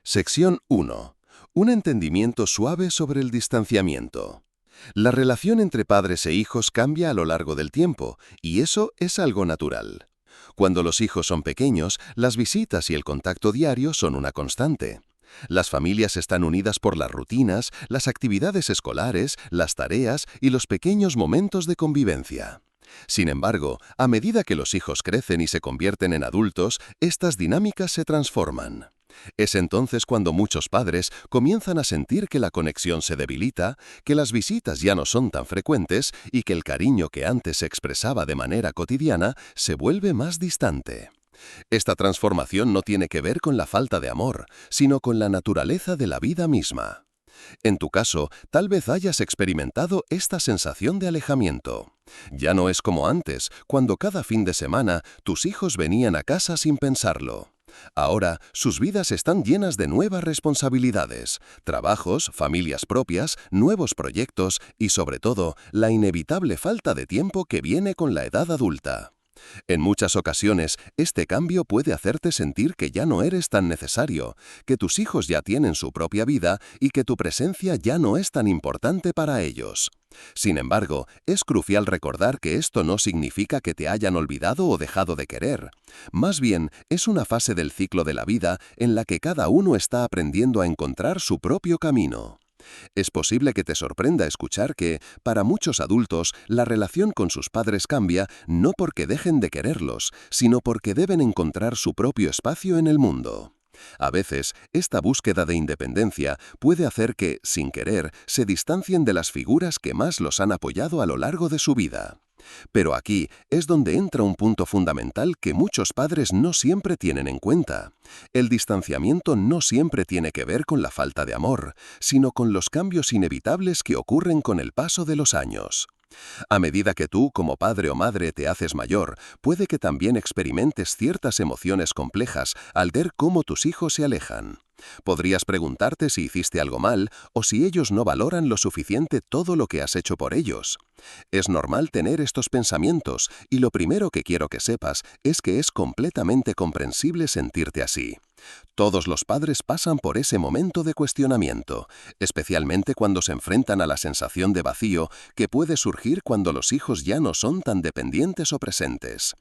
Sección 1. Un entendimiento suave sobre el distanciamiento. La relación entre padres e hijos cambia a lo largo del tiempo, y eso es algo natural. Cuando los hijos son pequeños, las visitas y el contacto diario son una constante. Las familias están unidas por las rutinas, las actividades escolares, las tareas y los pequeños momentos de convivencia. Sin embargo, a medida que los hijos crecen y se convierten en adultos, estas dinámicas se transforman. Es entonces cuando muchos padres comienzan a sentir que la conexión se debilita, que las visitas ya no son tan frecuentes y que el cariño que antes se expresaba de manera cotidiana se vuelve más distante. Esta transformación no tiene que ver con la falta de amor, sino con la naturaleza de la vida misma. En tu caso, tal vez hayas experimentado esta sensación de alejamiento. Ya no es como antes, cuando cada fin de semana tus hijos venían a casa sin pensarlo. Ahora, sus vidas están llenas de nuevas responsabilidades, trabajos, familias propias, nuevos proyectos y, sobre todo, la inevitable falta de tiempo que viene con la edad adulta. En muchas ocasiones, este cambio puede hacerte sentir que ya no eres tan necesario, que tus hijos ya tienen su propia vida y que tu presencia ya no es tan importante para ellos. Sin embargo, es crucial recordar que esto no significa que te hayan olvidado o dejado de querer. Más bien, es una fase del ciclo de la vida en la que cada uno está aprendiendo a encontrar su propio camino. Es posible que te sorprenda escuchar que, para muchos adultos, la relación con sus padres cambia no porque dejen de quererlos, sino porque deben encontrar su propio espacio en el mundo. A veces, esta búsqueda de independencia puede hacer que, sin querer, se distancien de las figuras que más los han apoyado a lo largo de su vida. Pero aquí es donde entra un punto fundamental que muchos padres no siempre tienen en cuenta. El distanciamiento no siempre tiene que ver con la falta de amor, sino con los cambios inevitables que ocurren con el paso de los años. A medida que tú, como padre o madre, te haces mayor, puede que también experimentes ciertas emociones complejas al ver cómo tus hijos se alejan. Podrías preguntarte si hiciste algo mal o si ellos no valoran lo suficiente todo lo que has hecho por ellos. Es normal tener estos pensamientos y lo primero que quiero que sepas es que es completamente comprensible sentirte así. Todos los padres pasan por ese momento de cuestionamiento, especialmente cuando se enfrentan a la sensación de vacío que puede surgir cuando los hijos ya no son tan dependientes o presentes.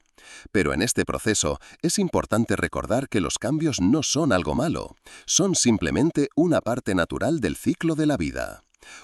Pero en este proceso es importante recordar que los cambios no son algo malo, son simplemente una parte natural del ciclo de la vida.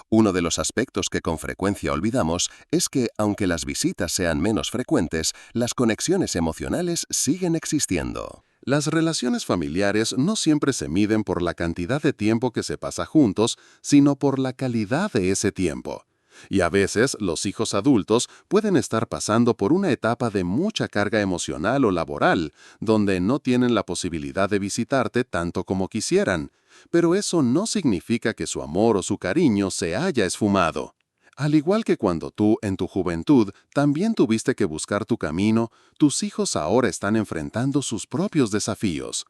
Uno de los aspectos que con frecuencia olvidamos es que, aunque las visitas sean menos frecuentes, las conexiones emocionales siguen existiendo. Las relaciones familiares no siempre se miden por la cantidad de tiempo que se pasa juntos, sino por la calidad de ese tiempo. Y a veces los hijos adultos pueden estar pasando por una etapa de mucha carga emocional o laboral, donde no tienen la posibilidad de visitarte tanto como quisieran. Pero eso no significa que su amor o su cariño se haya esfumado. Al igual que cuando tú, en tu juventud, también tuviste que buscar tu camino, tus hijos ahora están enfrentando sus propios desafíos.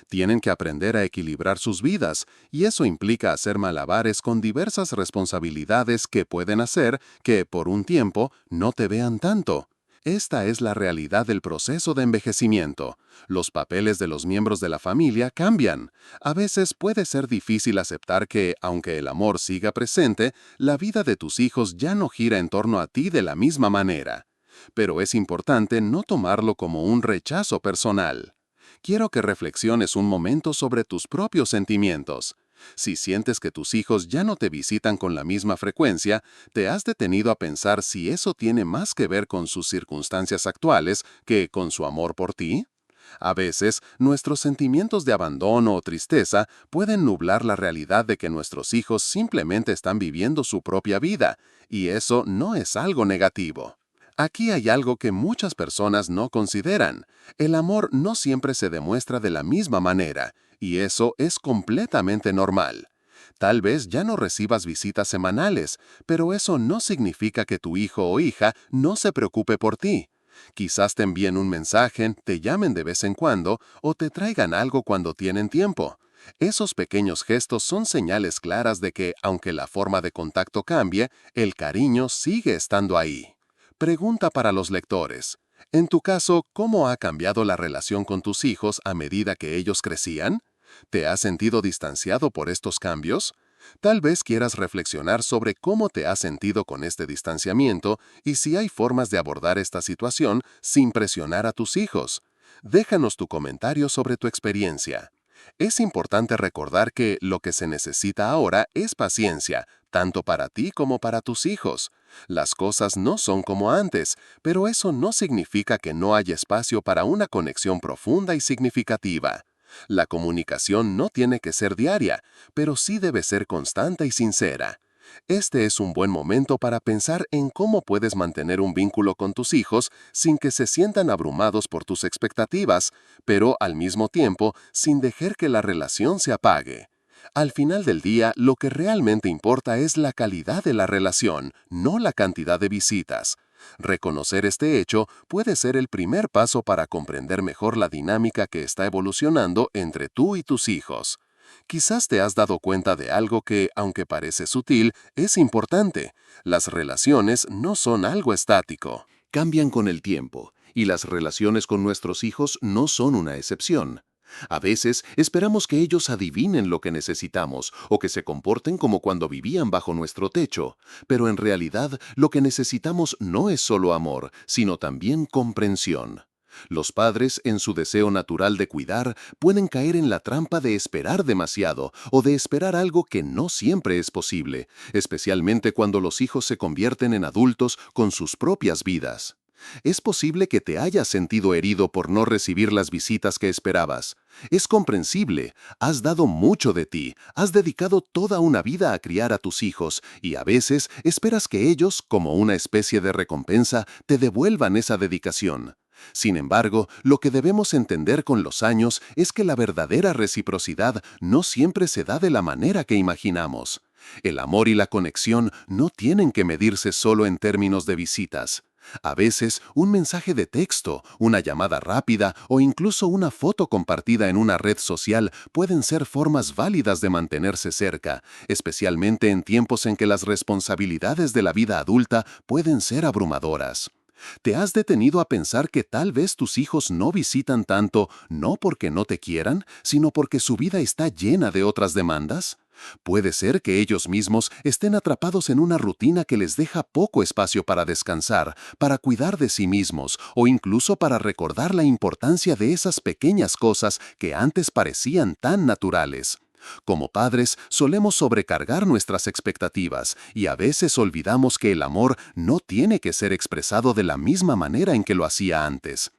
Tienen que aprender a equilibrar sus vidas, y eso implica hacer malabares con diversas responsabilidades que pueden hacer que, por un tiempo, no te vean tanto. Esta es la realidad del proceso de envejecimiento. Los papeles de los miembros de la familia cambian. A veces puede ser difícil aceptar que, aunque el amor siga presente, la vida de tus hijos ya no gira en torno a ti de la misma manera. Pero es importante no tomarlo como un rechazo personal. Quiero que reflexiones un momento sobre tus propios sentimientos. Si sientes que tus hijos ya no te visitan con la misma frecuencia, ¿te has detenido a pensar si eso tiene más que ver con sus circunstancias actuales que con su amor por ti? A veces, nuestros sentimientos de abandono o tristeza pueden nublar la realidad de que nuestros hijos simplemente están viviendo su propia vida, y eso no es algo negativo. Aquí hay algo que muchas personas no consideran. El amor no siempre se demuestra de la misma manera, y eso es completamente normal. Tal vez ya no recibas visitas semanales, pero eso no significa que tu hijo o hija no se preocupe por ti. Quizás te envíen un mensaje, te llamen de vez en cuando o te traigan algo cuando tienen tiempo. Esos pequeños gestos son señales claras de que, aunque la forma de contacto cambie, el cariño sigue estando ahí. Pregunta para los lectores. En tu caso, ¿cómo ha cambiado la relación con tus hijos a medida que ellos crecían? ¿Te has sentido distanciado por estos cambios? Tal vez quieras reflexionar sobre cómo te has sentido con este distanciamiento y si hay formas de abordar esta situación sin presionar a tus hijos. Déjanos tu comentario sobre tu experiencia. Es importante recordar que lo que se necesita ahora es paciencia, tanto para ti como para tus hijos. Las cosas no son como antes, pero eso no significa que no haya espacio para una conexión profunda y significativa. La comunicación no tiene que ser diaria, pero sí debe ser constante y sincera. Este es un buen momento para pensar en cómo puedes mantener un vínculo con tus hijos sin que se sientan abrumados por tus expectativas, pero al mismo tiempo sin dejar que la relación se apague. Al final del día, lo que realmente importa es la calidad de la relación, no la cantidad de visitas. Reconocer este hecho puede ser el primer paso para comprender mejor la dinámica que está evolucionando entre tú y tus hijos. Quizás te has dado cuenta de algo que, aunque parece sutil, es importante. Las relaciones no son algo estático. Cambian con el tiempo, y las relaciones con nuestros hijos no son una excepción. A veces esperamos que ellos adivinen lo que necesitamos o que se comporten como cuando vivían bajo nuestro techo, pero en realidad lo que necesitamos no es solo amor, sino también comprensión. Los padres, en su deseo natural de cuidar, pueden caer en la trampa de esperar demasiado o de esperar algo que no siempre es posible, especialmente cuando los hijos se convierten en adultos con sus propias vidas. Es posible que te hayas sentido herido por no recibir las visitas que esperabas. Es comprensible, has dado mucho de ti, has dedicado toda una vida a criar a tus hijos y a veces esperas que ellos, como una especie de recompensa, te devuelvan esa dedicación. Sin embargo, lo que debemos entender con los años es que la verdadera reciprocidad no siempre se da de la manera que imaginamos. El amor y la conexión no tienen que medirse solo en términos de visitas. A veces, un mensaje de texto, una llamada rápida o incluso una foto compartida en una red social pueden ser formas válidas de mantenerse cerca, especialmente en tiempos en que las responsabilidades de la vida adulta pueden ser abrumadoras. ¿Te has detenido a pensar que tal vez tus hijos no visitan tanto no porque no te quieran, sino porque su vida está llena de otras demandas? Puede ser que ellos mismos estén atrapados en una rutina que les deja poco espacio para descansar, para cuidar de sí mismos o incluso para recordar la importancia de esas pequeñas cosas que antes parecían tan naturales. Como padres, solemos sobrecargar nuestras expectativas y a veces olvidamos que el amor no tiene que ser expresado de la misma manera en que lo hacía antes.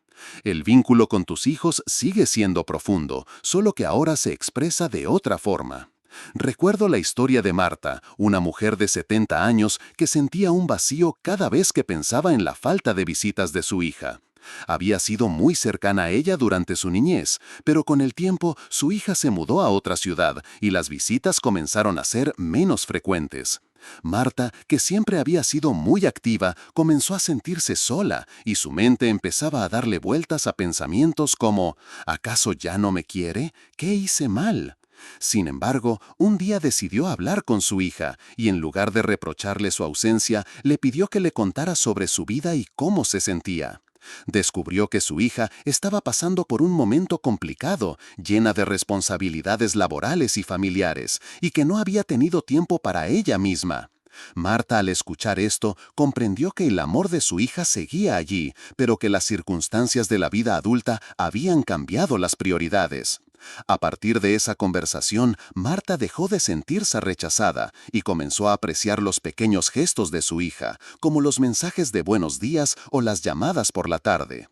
El vínculo con tus hijos sigue siendo profundo, solo que ahora se expresa de otra forma. Recuerdo la historia de Marta, una mujer de 70 años que sentía un vacío cada vez que pensaba en la falta de visitas de su hija. Había sido muy cercana a ella durante su niñez, pero con el tiempo su hija se mudó a otra ciudad y las visitas comenzaron a ser menos frecuentes. Marta, que siempre había sido muy activa, comenzó a sentirse sola y su mente empezaba a darle vueltas a pensamientos como ¿acaso ya no me quiere? ¿Qué hice mal? Sin embargo, un día decidió hablar con su hija y en lugar de reprocharle su ausencia, le pidió que le contara sobre su vida y cómo se sentía. Descubrió que su hija estaba pasando por un momento complicado, llena de responsabilidades laborales y familiares, y que no había tenido tiempo para ella misma. Marta, al escuchar esto, comprendió que el amor de su hija seguía allí, pero que las circunstancias de la vida adulta habían cambiado las prioridades. A partir de esa conversación, Marta dejó de sentirse rechazada y comenzó a apreciar los pequeños gestos de su hija, como los mensajes de buenos días o las llamadas por la tarde.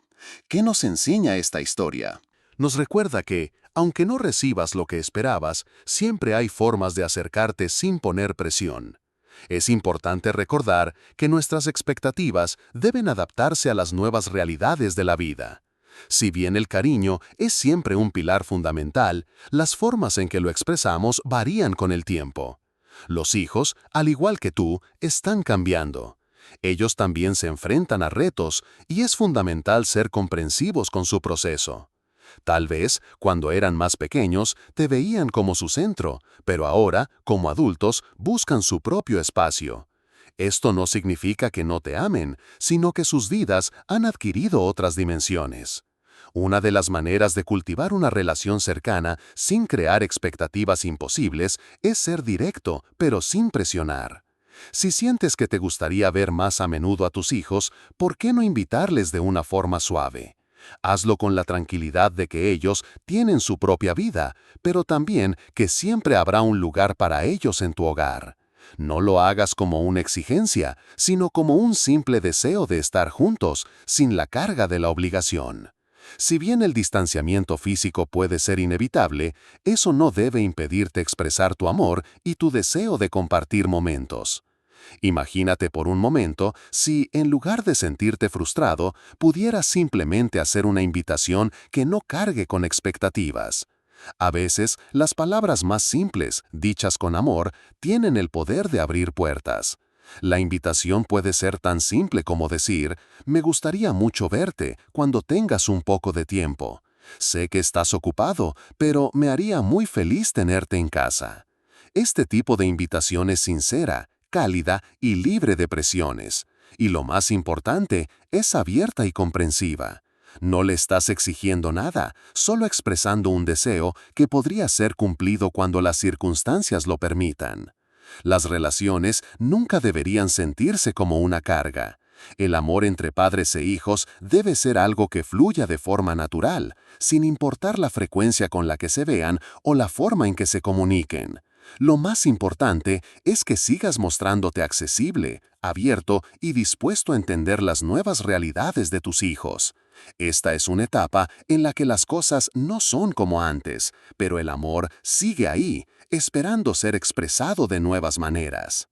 ¿Qué nos enseña esta historia? Nos recuerda que, aunque no recibas lo que esperabas, siempre hay formas de acercarte sin poner presión. Es importante recordar que nuestras expectativas deben adaptarse a las nuevas realidades de la vida. Si bien el cariño es siempre un pilar fundamental, las formas en que lo expresamos varían con el tiempo. Los hijos, al igual que tú, están cambiando. Ellos también se enfrentan a retos y es fundamental ser comprensivos con su proceso. Tal vez, cuando eran más pequeños, te veían como su centro, pero ahora, como adultos, buscan su propio espacio. Esto no significa que no te amen, sino que sus vidas han adquirido otras dimensiones. Una de las maneras de cultivar una relación cercana sin crear expectativas imposibles es ser directo, pero sin presionar. Si sientes que te gustaría ver más a menudo a tus hijos, ¿por qué no invitarles de una forma suave? Hazlo con la tranquilidad de que ellos tienen su propia vida, pero también que siempre habrá un lugar para ellos en tu hogar. No lo hagas como una exigencia, sino como un simple deseo de estar juntos, sin la carga de la obligación. Si bien el distanciamiento físico puede ser inevitable, eso no debe impedirte expresar tu amor y tu deseo de compartir momentos. Imagínate por un momento si, en lugar de sentirte frustrado, pudieras simplemente hacer una invitación que no cargue con expectativas. A veces, las palabras más simples, dichas con amor, tienen el poder de abrir puertas. La invitación puede ser tan simple como decir, me gustaría mucho verte cuando tengas un poco de tiempo. Sé que estás ocupado, pero me haría muy feliz tenerte en casa. Este tipo de invitación es sincera, cálida y libre de presiones. Y lo más importante, es abierta y comprensiva. No le estás exigiendo nada, solo expresando un deseo que podría ser cumplido cuando las circunstancias lo permitan. Las relaciones nunca deberían sentirse como una carga. El amor entre padres e hijos debe ser algo que fluya de forma natural, sin importar la frecuencia con la que se vean o la forma en que se comuniquen. Lo más importante es que sigas mostrándote accesible, abierto y dispuesto a entender las nuevas realidades de tus hijos. Esta es una etapa en la que las cosas no son como antes, pero el amor sigue ahí, esperando ser expresado de nuevas maneras.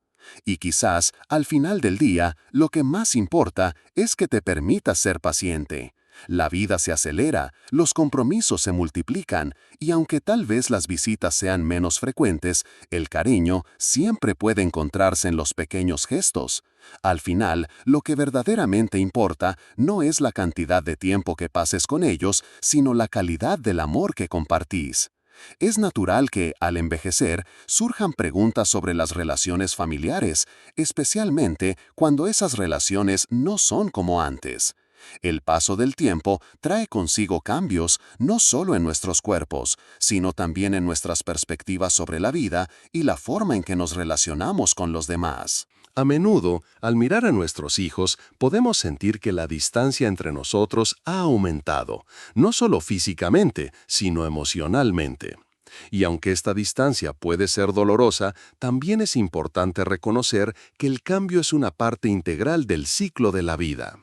Y quizás, al final del día, lo que más importa es que te permitas ser paciente. La vida se acelera, los compromisos se multiplican, y aunque tal vez las visitas sean menos frecuentes, el cariño siempre puede encontrarse en los pequeños gestos. Al final, lo que verdaderamente importa no es la cantidad de tiempo que pases con ellos, sino la calidad del amor que compartís. Es natural que, al envejecer, surjan preguntas sobre las relaciones familiares, especialmente cuando esas relaciones no son como antes. El paso del tiempo trae consigo cambios no solo en nuestros cuerpos, sino también en nuestras perspectivas sobre la vida y la forma en que nos relacionamos con los demás. A menudo, al mirar a nuestros hijos, podemos sentir que la distancia entre nosotros ha aumentado, no solo físicamente, sino emocionalmente. Y aunque esta distancia puede ser dolorosa, también es importante reconocer que el cambio es una parte integral del ciclo de la vida.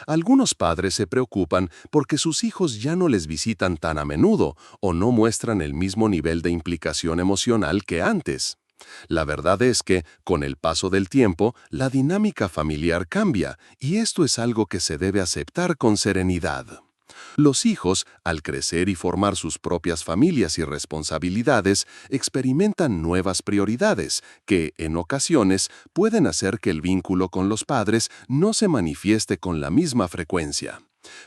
Algunos padres se preocupan porque sus hijos ya no les visitan tan a menudo o no muestran el mismo nivel de implicación emocional que antes. La verdad es que, con el paso del tiempo, la dinámica familiar cambia, y esto es algo que se debe aceptar con serenidad. Los hijos, al crecer y formar sus propias familias y responsabilidades, experimentan nuevas prioridades que, en ocasiones, pueden hacer que el vínculo con los padres no se manifieste con la misma frecuencia.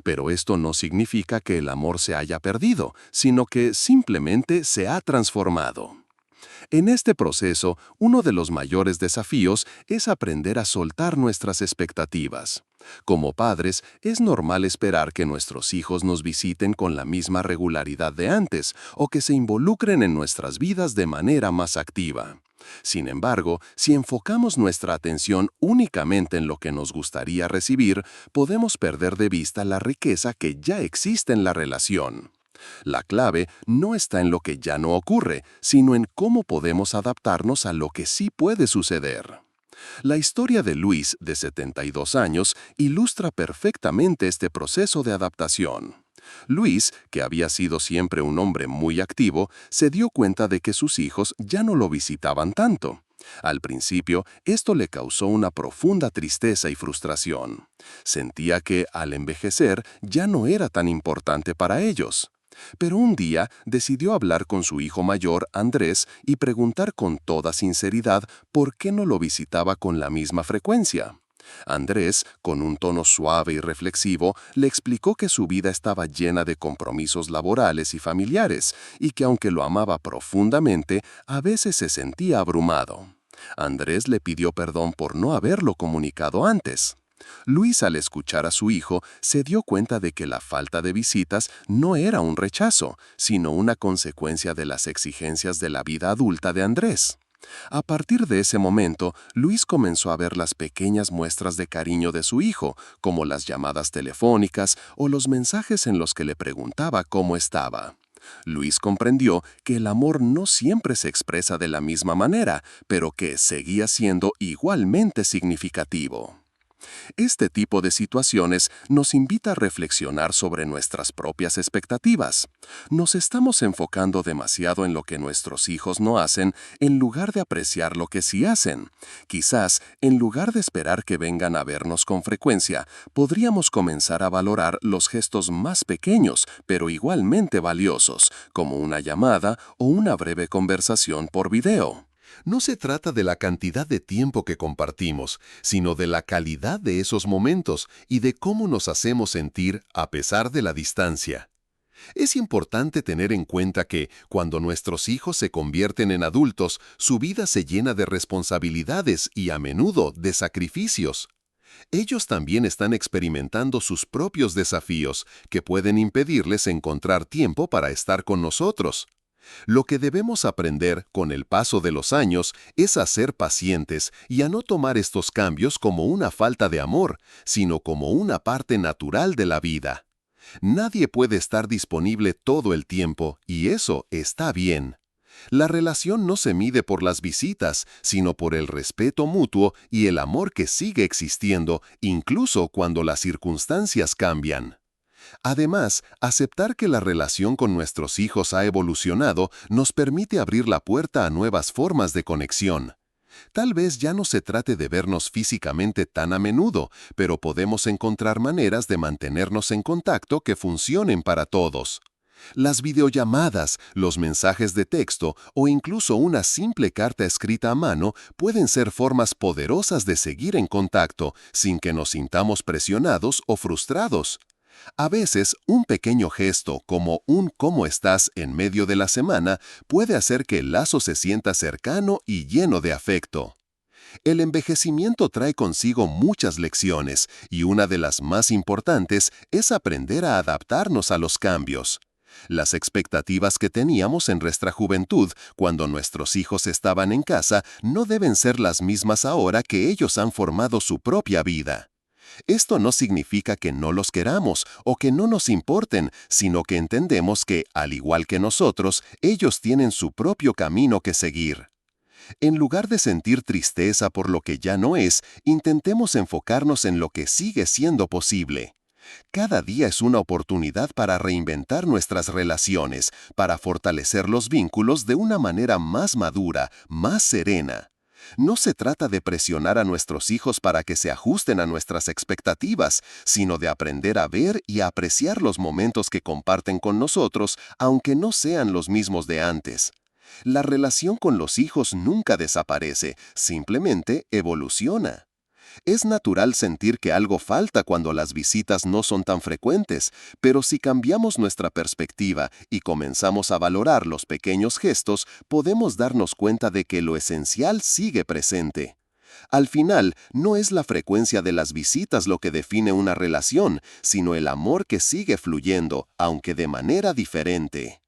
Pero esto no significa que el amor se haya perdido, sino que simplemente se ha transformado. En este proceso, uno de los mayores desafíos es aprender a soltar nuestras expectativas. Como padres, es normal esperar que nuestros hijos nos visiten con la misma regularidad de antes o que se involucren en nuestras vidas de manera más activa. Sin embargo, si enfocamos nuestra atención únicamente en lo que nos gustaría recibir, podemos perder de vista la riqueza que ya existe en la relación. La clave no está en lo que ya no ocurre, sino en cómo podemos adaptarnos a lo que sí puede suceder. La historia de Luis, de 72 años, ilustra perfectamente este proceso de adaptación. Luis, que había sido siempre un hombre muy activo, se dio cuenta de que sus hijos ya no lo visitaban tanto. Al principio, esto le causó una profunda tristeza y frustración. Sentía que, al envejecer, ya no era tan importante para ellos. Pero un día decidió hablar con su hijo mayor, Andrés, y preguntar con toda sinceridad por qué no lo visitaba con la misma frecuencia. Andrés, con un tono suave y reflexivo, le explicó que su vida estaba llena de compromisos laborales y familiares, y que aunque lo amaba profundamente, a veces se sentía abrumado. Andrés le pidió perdón por no haberlo comunicado antes. Luis, al escuchar a su hijo, se dio cuenta de que la falta de visitas no era un rechazo, sino una consecuencia de las exigencias de la vida adulta de Andrés. A partir de ese momento, Luis comenzó a ver las pequeñas muestras de cariño de su hijo, como las llamadas telefónicas o los mensajes en los que le preguntaba cómo estaba. Luis comprendió que el amor no siempre se expresa de la misma manera, pero que seguía siendo igualmente significativo. Este tipo de situaciones nos invita a reflexionar sobre nuestras propias expectativas. Nos estamos enfocando demasiado en lo que nuestros hijos no hacen en lugar de apreciar lo que sí hacen. Quizás, en lugar de esperar que vengan a vernos con frecuencia, podríamos comenzar a valorar los gestos más pequeños, pero igualmente valiosos, como una llamada o una breve conversación por video. No se trata de la cantidad de tiempo que compartimos, sino de la calidad de esos momentos y de cómo nos hacemos sentir a pesar de la distancia. Es importante tener en cuenta que, cuando nuestros hijos se convierten en adultos, su vida se llena de responsabilidades y, a menudo, de sacrificios. Ellos también están experimentando sus propios desafíos, que pueden impedirles encontrar tiempo para estar con nosotros. Lo que debemos aprender con el paso de los años es a ser pacientes y a no tomar estos cambios como una falta de amor, sino como una parte natural de la vida. Nadie puede estar disponible todo el tiempo, y eso está bien. La relación no se mide por las visitas, sino por el respeto mutuo y el amor que sigue existiendo, incluso cuando las circunstancias cambian. Además, aceptar que la relación con nuestros hijos ha evolucionado nos permite abrir la puerta a nuevas formas de conexión. Tal vez ya no se trate de vernos físicamente tan a menudo, pero podemos encontrar maneras de mantenernos en contacto que funcionen para todos. Las videollamadas, los mensajes de texto o incluso una simple carta escrita a mano pueden ser formas poderosas de seguir en contacto sin que nos sintamos presionados o frustrados. A veces, un pequeño gesto como un «¿cómo estás?» en medio de la semana puede hacer que el lazo se sienta cercano y lleno de afecto. El envejecimiento trae consigo muchas lecciones, y una de las más importantes es aprender a adaptarnos a los cambios. Las expectativas que teníamos en nuestra juventud, cuando nuestros hijos estaban en casa, no deben ser las mismas ahora que ellos han formado su propia vida. Esto no significa que no los queramos o que no nos importen, sino que entendemos que, al igual que nosotros, ellos tienen su propio camino que seguir. En lugar de sentir tristeza por lo que ya no es, intentemos enfocarnos en lo que sigue siendo posible. Cada día es una oportunidad para reinventar nuestras relaciones, para fortalecer los vínculos de una manera más madura, más serena. No se trata de presionar a nuestros hijos para que se ajusten a nuestras expectativas, sino de aprender a ver y a apreciar los momentos que comparten con nosotros, aunque no sean los mismos de antes. La relación con los hijos nunca desaparece, simplemente evoluciona. Es natural sentir que algo falta cuando las visitas no son tan frecuentes, pero si cambiamos nuestra perspectiva y comenzamos a valorar los pequeños gestos, podemos darnos cuenta de que lo esencial sigue presente. Al final, no es la frecuencia de las visitas lo que define una relación, sino el amor que sigue fluyendo, aunque de manera diferente.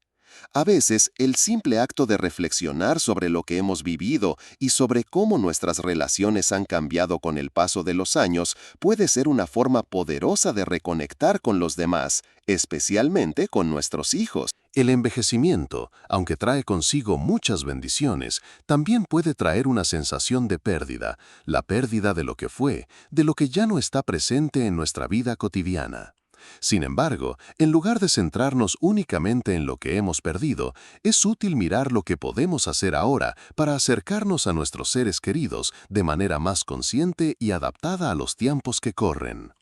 A veces, el simple acto de reflexionar sobre lo que hemos vivido y sobre cómo nuestras relaciones han cambiado con el paso de los años puede ser una forma poderosa de reconectar con los demás, especialmente con nuestros hijos. El envejecimiento, aunque trae consigo muchas bendiciones, también puede traer una sensación de pérdida, la pérdida de lo que fue, de lo que ya no está presente en nuestra vida cotidiana. Sin embargo, en lugar de centrarnos únicamente en lo que hemos perdido, es útil mirar lo que podemos hacer ahora para acercarnos a nuestros seres queridos de manera más consciente y adaptada a los tiempos que corren.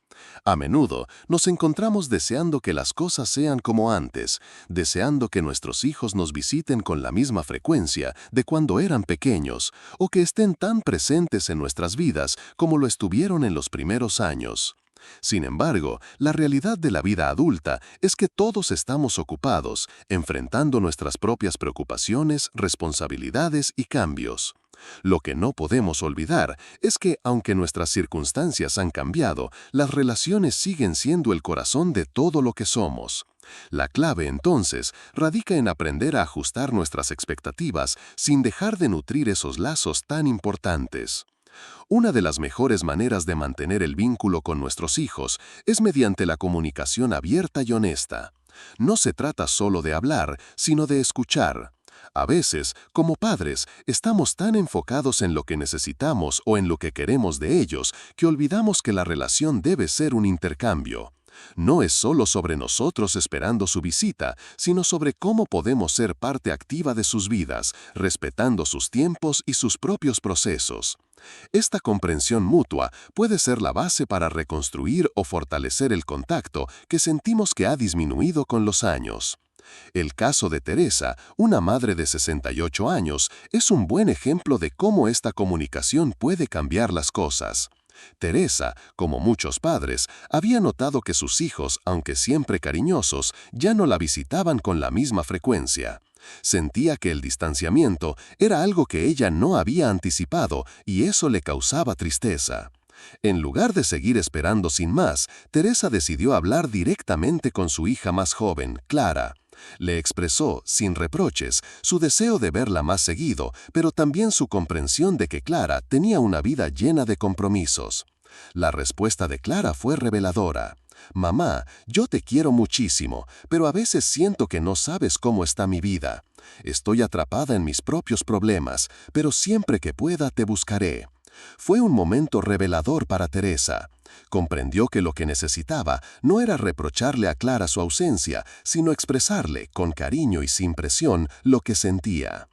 A menudo nos encontramos deseando que las cosas sean como antes, deseando que nuestros hijos nos visiten con la misma frecuencia de cuando eran pequeños, o que estén tan presentes en nuestras vidas como lo estuvieron en los primeros años. Sin embargo, la realidad de la vida adulta es que todos estamos ocupados, enfrentando nuestras propias preocupaciones, responsabilidades y cambios. Lo que no podemos olvidar es que, aunque nuestras circunstancias han cambiado, las relaciones siguen siendo el corazón de todo lo que somos. La clave, entonces, radica en aprender a ajustar nuestras expectativas sin dejar de nutrir esos lazos tan importantes. Una de las mejores maneras de mantener el vínculo con nuestros hijos es mediante la comunicación abierta y honesta. No se trata solo de hablar, sino de escuchar. A veces, como padres, estamos tan enfocados en lo que necesitamos o en lo que queremos de ellos que olvidamos que la relación debe ser un intercambio. No es solo sobre nosotros esperando su visita, sino sobre cómo podemos ser parte activa de sus vidas, respetando sus tiempos y sus propios procesos. Esta comprensión mutua puede ser la base para reconstruir o fortalecer el contacto que sentimos que ha disminuido con los años. El caso de Teresa, una madre de 68 años, es un buen ejemplo de cómo esta comunicación puede cambiar las cosas. Teresa, como muchos padres, había notado que sus hijos, aunque siempre cariñosos, ya no la visitaban con la misma frecuencia. Sentía que el distanciamiento era algo que ella no había anticipado y eso le causaba tristeza. En lugar de seguir esperando sin más, Teresa decidió hablar directamente con su hija más joven, Clara. Le expresó, sin reproches, su deseo de verla más seguido, pero también su comprensión de que Clara tenía una vida llena de compromisos. La respuesta de Clara fue reveladora. «Mamá, yo te quiero muchísimo, pero a veces siento que no sabes cómo está mi vida. Estoy atrapada en mis propios problemas, pero siempre que pueda te buscaré». Fue un momento revelador para Teresa. Comprendió que lo que necesitaba no era reprocharle a Clara su ausencia, sino expresarle, con cariño y sin presión, lo que sentía.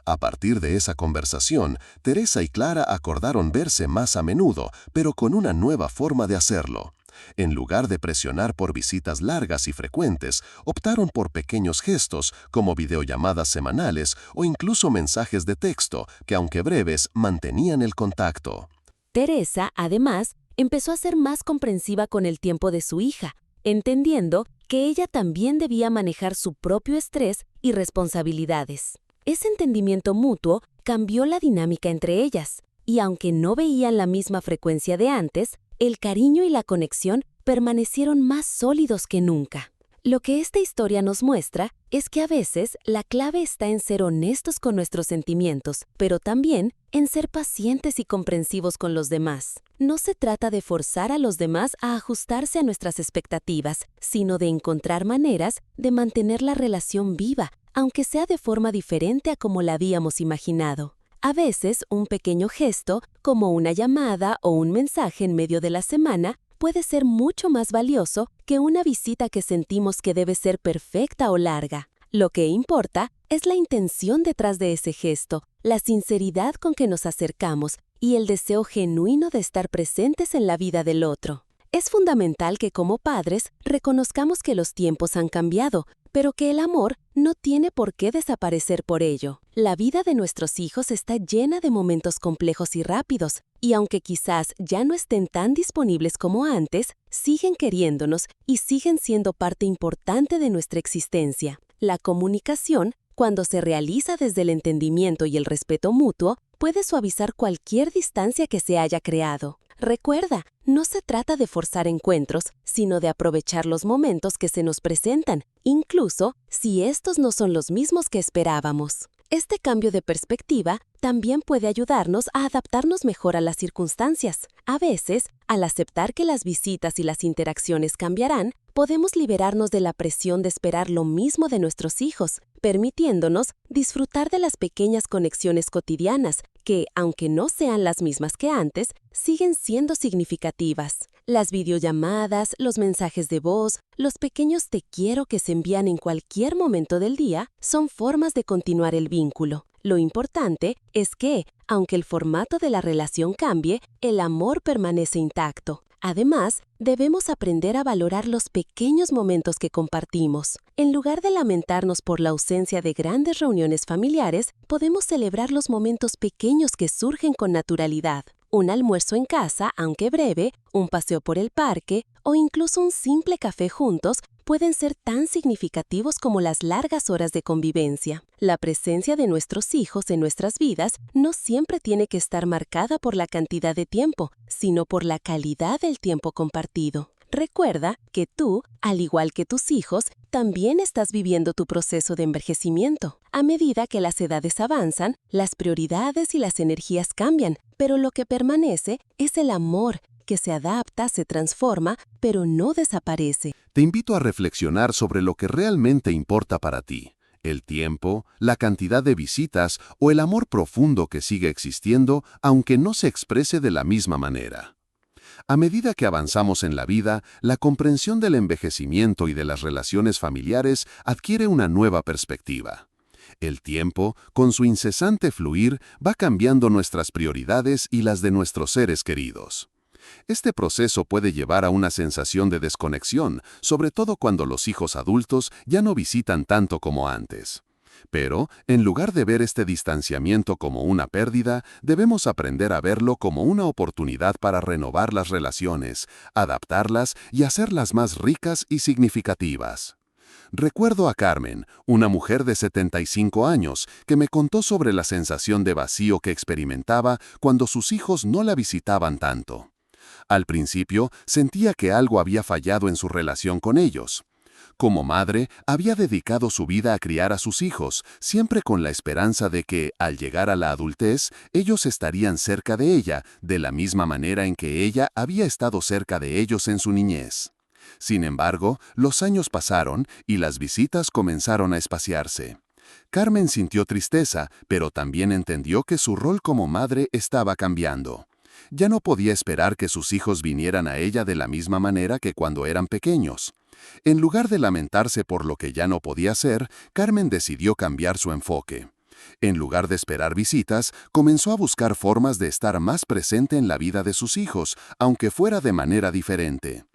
A partir de esa conversación, Teresa y Clara acordaron verse más a menudo, pero con una nueva forma de hacerlo. En lugar de presionar por visitas largas y frecuentes, optaron por pequeños gestos, como videollamadas semanales o incluso mensajes de texto, que aunque breves, mantenían el contacto. Teresa, además, empezó a ser más comprensiva con el tiempo de su hija, entendiendo que ella también debía manejar su propio estrés y responsabilidades. Ese entendimiento mutuo cambió la dinámica entre ellas, y aunque no veían la misma frecuencia de antes, el cariño y la conexión permanecieron más sólidos que nunca. Lo que esta historia nos muestra es que a veces la clave está en ser honestos con nuestros sentimientos, pero también en ser pacientes y comprensivos con los demás. No se trata de forzar a los demás a ajustarse a nuestras expectativas, sino de encontrar maneras de mantener la relación viva, aunque sea de forma diferente a como la habíamos imaginado. A veces, un pequeño gesto, como una llamada o un mensaje en medio de la semana, puede ser mucho más valioso que una visita que sentimos que debe ser perfecta o larga. Lo que importa es la intención detrás de ese gesto, la sinceridad con que nos acercamos y el deseo genuino de estar presentes en la vida del otro. Es fundamental que como padres reconozcamos que los tiempos han cambiado, pero que el amor no tiene por qué desaparecer por ello. La vida de nuestros hijos está llena de momentos complejos y rápidos, y aunque quizás ya no estén tan disponibles como antes, siguen queriéndonos y siguen siendo parte importante de nuestra existencia. La comunicación, cuando se realiza desde el entendimiento y el respeto mutuo, puede suavizar cualquier distancia que se haya creado. Recuerda, no se trata de forzar encuentros, sino de aprovechar los momentos que se nos presentan, incluso si estos no son los mismos que esperábamos. Este cambio de perspectiva también puede ayudarnos a adaptarnos mejor a las circunstancias. A veces, al aceptar que las visitas y las interacciones cambiarán, podemos liberarnos de la presión de esperar lo mismo de nuestros hijos, permitiéndonos disfrutar de las pequeñas conexiones cotidianas que, aunque no sean las mismas que antes, siguen siendo significativas. Las videollamadas, los mensajes de voz, los pequeños te quiero que se envían en cualquier momento del día son formas de continuar el vínculo. Lo importante es que, aunque el formato de la relación cambie, el amor permanece intacto. Además, debemos aprender a valorar los pequeños momentos que compartimos. En lugar de lamentarnos por la ausencia de grandes reuniones familiares, podemos celebrar los momentos pequeños que surgen con naturalidad. Un almuerzo en casa, aunque breve, un paseo por el parque o incluso un simple café juntos pueden ser tan significativos como las largas horas de convivencia. La presencia de nuestros hijos en nuestras vidas no siempre tiene que estar marcada por la cantidad de tiempo, sino por la calidad del tiempo compartido. Recuerda que tú, al igual que tus hijos, también estás viviendo tu proceso de envejecimiento. A medida que las edades avanzan, las prioridades y las energías cambian, pero lo que permanece es el amor, que se adapta, se transforma, pero no desaparece. Te invito a reflexionar sobre lo que realmente importa para ti: el tiempo, la cantidad de visitas o el amor profundo que sigue existiendo, aunque no se exprese de la misma manera. A medida que avanzamos en la vida, la comprensión del envejecimiento y de las relaciones familiares adquiere una nueva perspectiva. El tiempo, con su incesante fluir, va cambiando nuestras prioridades y las de nuestros seres queridos. Este proceso puede llevar a una sensación de desconexión, sobre todo cuando los hijos adultos ya no visitan tanto como antes. Pero, en lugar de ver este distanciamiento como una pérdida, debemos aprender a verlo como una oportunidad para renovar las relaciones, adaptarlas y hacerlas más ricas y significativas. Recuerdo a Carmen, una mujer de 75 años, que me contó sobre la sensación de vacío que experimentaba cuando sus hijos no la visitaban tanto. Al principio, sentía que algo había fallado en su relación con ellos. Como madre, había dedicado su vida a criar a sus hijos, siempre con la esperanza de que, al llegar a la adultez, ellos estarían cerca de ella, de la misma manera en que ella había estado cerca de ellos en su niñez. Sin embargo, los años pasaron y las visitas comenzaron a espaciarse. Carmen sintió tristeza, pero también entendió que su rol como madre estaba cambiando. Ya no podía esperar que sus hijos vinieran a ella de la misma manera que cuando eran pequeños. En lugar de lamentarse por lo que ya no podía hacer, Carmen decidió cambiar su enfoque. En lugar de esperar visitas, comenzó a buscar formas de estar más presente en la vida de sus hijos, aunque fuera de manera diferente.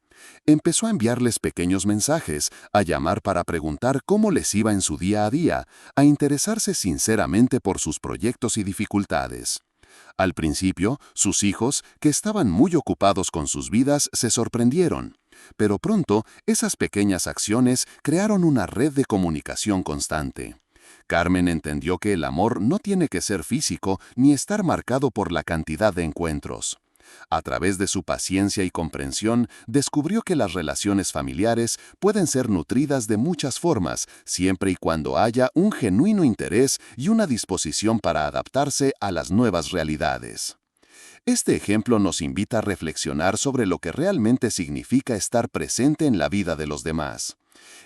Empezó a enviarles pequeños mensajes, a llamar para preguntar cómo les iba en su día a día, a interesarse sinceramente por sus proyectos y dificultades. Al principio, sus hijos, que estaban muy ocupados con sus vidas, se sorprendieron. Pero pronto, esas pequeñas acciones crearon una red de comunicación constante. Carmen entendió que el amor no tiene que ser físico ni estar marcado por la cantidad de encuentros. A través de su paciencia y comprensión, descubrió que las relaciones familiares pueden ser nutridas de muchas formas, siempre y cuando haya un genuino interés y una disposición para adaptarse a las nuevas realidades. Este ejemplo nos invita a reflexionar sobre lo que realmente significa estar presente en la vida de los demás.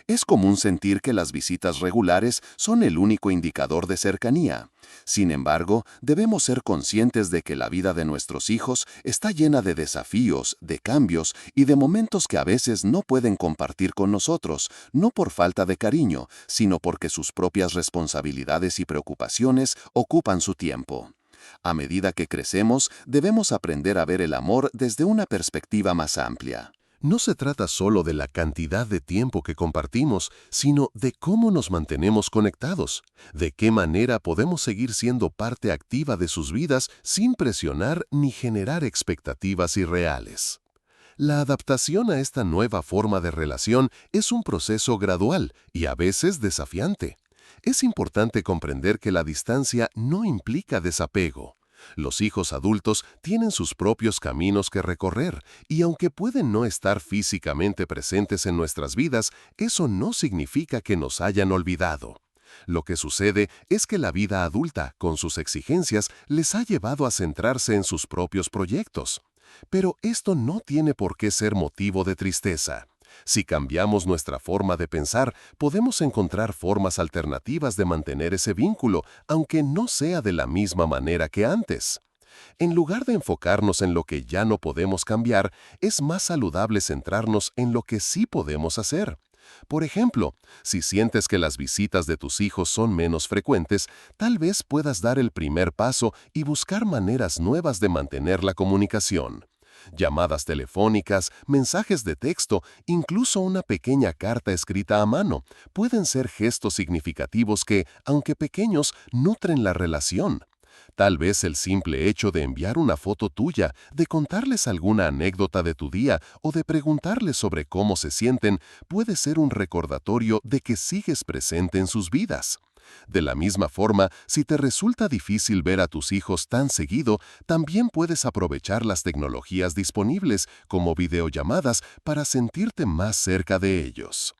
Es común sentir que las visitas regulares son el único indicador de cercanía. Sin embargo, debemos ser conscientes de que la vida de nuestros hijos está llena de desafíos, de cambios y de momentos que a veces no pueden compartir con nosotros, no por falta de cariño, sino porque sus propias responsabilidades y preocupaciones ocupan su tiempo. A medida que crecemos, debemos aprender a ver el amor desde una perspectiva más amplia. No se trata solo de la cantidad de tiempo que compartimos, sino de cómo nos mantenemos conectados, de qué manera podemos seguir siendo parte activa de sus vidas sin presionar ni generar expectativas irreales. La adaptación a esta nueva forma de relación es un proceso gradual y a veces desafiante. Es importante comprender que la distancia no implica desapego. Los hijos adultos tienen sus propios caminos que recorrer y aunque pueden no estar físicamente presentes en nuestras vidas, eso no significa que nos hayan olvidado. Lo que sucede es que la vida adulta, con sus exigencias, les ha llevado a centrarse en sus propios proyectos. Pero esto no tiene por qué ser motivo de tristeza. Si cambiamos nuestra forma de pensar, podemos encontrar formas alternativas de mantener ese vínculo, aunque no sea de la misma manera que antes. En lugar de enfocarnos en lo que ya no podemos cambiar, es más saludable centrarnos en lo que sí podemos hacer. Por ejemplo, si sientes que las visitas de tus hijos son menos frecuentes, tal vez puedas dar el primer paso y buscar maneras nuevas de mantener la comunicación. Llamadas telefónicas, mensajes de texto, incluso una pequeña carta escrita a mano, pueden ser gestos significativos que, aunque pequeños, nutren la relación. Tal vez el simple hecho de enviar una foto tuya, de contarles alguna anécdota de tu día o de preguntarles sobre cómo se sienten puede ser un recordatorio de que sigues presente en sus vidas. De la misma forma, si te resulta difícil ver a tus hijos tan seguido, también puedes aprovechar las tecnologías disponibles, como videollamadas, para sentirte más cerca de ellos.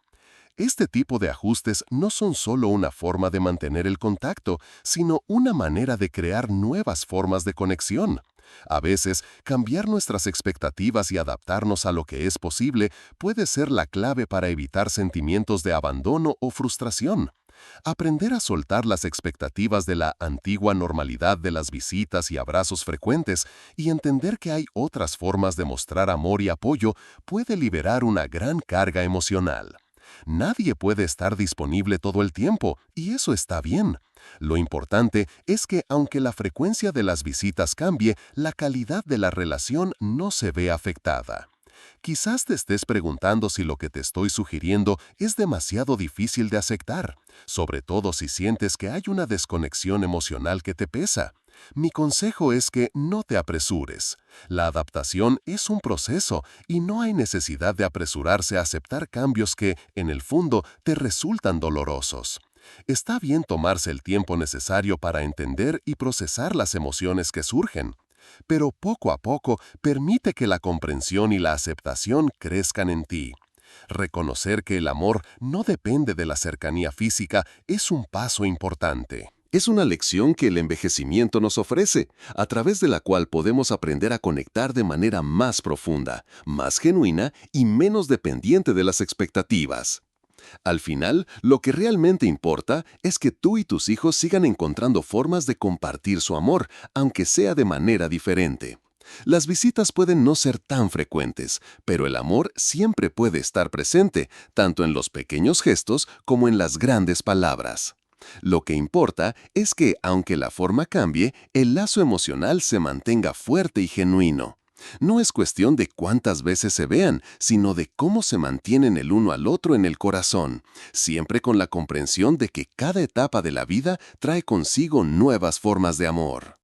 Este tipo de ajustes no son solo una forma de mantener el contacto, sino una manera de crear nuevas formas de conexión. A veces, cambiar nuestras expectativas y adaptarnos a lo que es posible puede ser la clave para evitar sentimientos de abandono o frustración. Aprender a soltar las expectativas de la antigua normalidad de las visitas y abrazos frecuentes y entender que hay otras formas de mostrar amor y apoyo puede liberar una gran carga emocional. Nadie puede estar disponible todo el tiempo, y eso está bien. Lo importante es que, aunque la frecuencia de las visitas cambie, la calidad de la relación no se ve afectada. Quizás te estés preguntando si lo que te estoy sugiriendo es demasiado difícil de aceptar, sobre todo si sientes que hay una desconexión emocional que te pesa. Mi consejo es que no te apresures. La adaptación es un proceso y no hay necesidad de apresurarse a aceptar cambios que, en el fondo, te resultan dolorosos. Está bien tomarse el tiempo necesario para entender y procesar las emociones que surgen. Pero poco a poco permite que la comprensión y la aceptación crezcan en ti. Reconocer que el amor no depende de la cercanía física es un paso importante. Es una lección que el envejecimiento nos ofrece, a través de la cual podemos aprender a conectar de manera más profunda, más genuina y menos dependiente de las expectativas. Al final, lo que realmente importa es que tú y tus hijos sigan encontrando formas de compartir su amor, aunque sea de manera diferente. Las visitas pueden no ser tan frecuentes, pero el amor siempre puede estar presente, tanto en los pequeños gestos como en las grandes palabras. Lo que importa es que, aunque la forma cambie, el lazo emocional se mantenga fuerte y genuino. No es cuestión de cuántas veces se vean, sino de cómo se mantienen el uno al otro en el corazón, siempre con la comprensión de que cada etapa de la vida trae consigo nuevas formas de amor.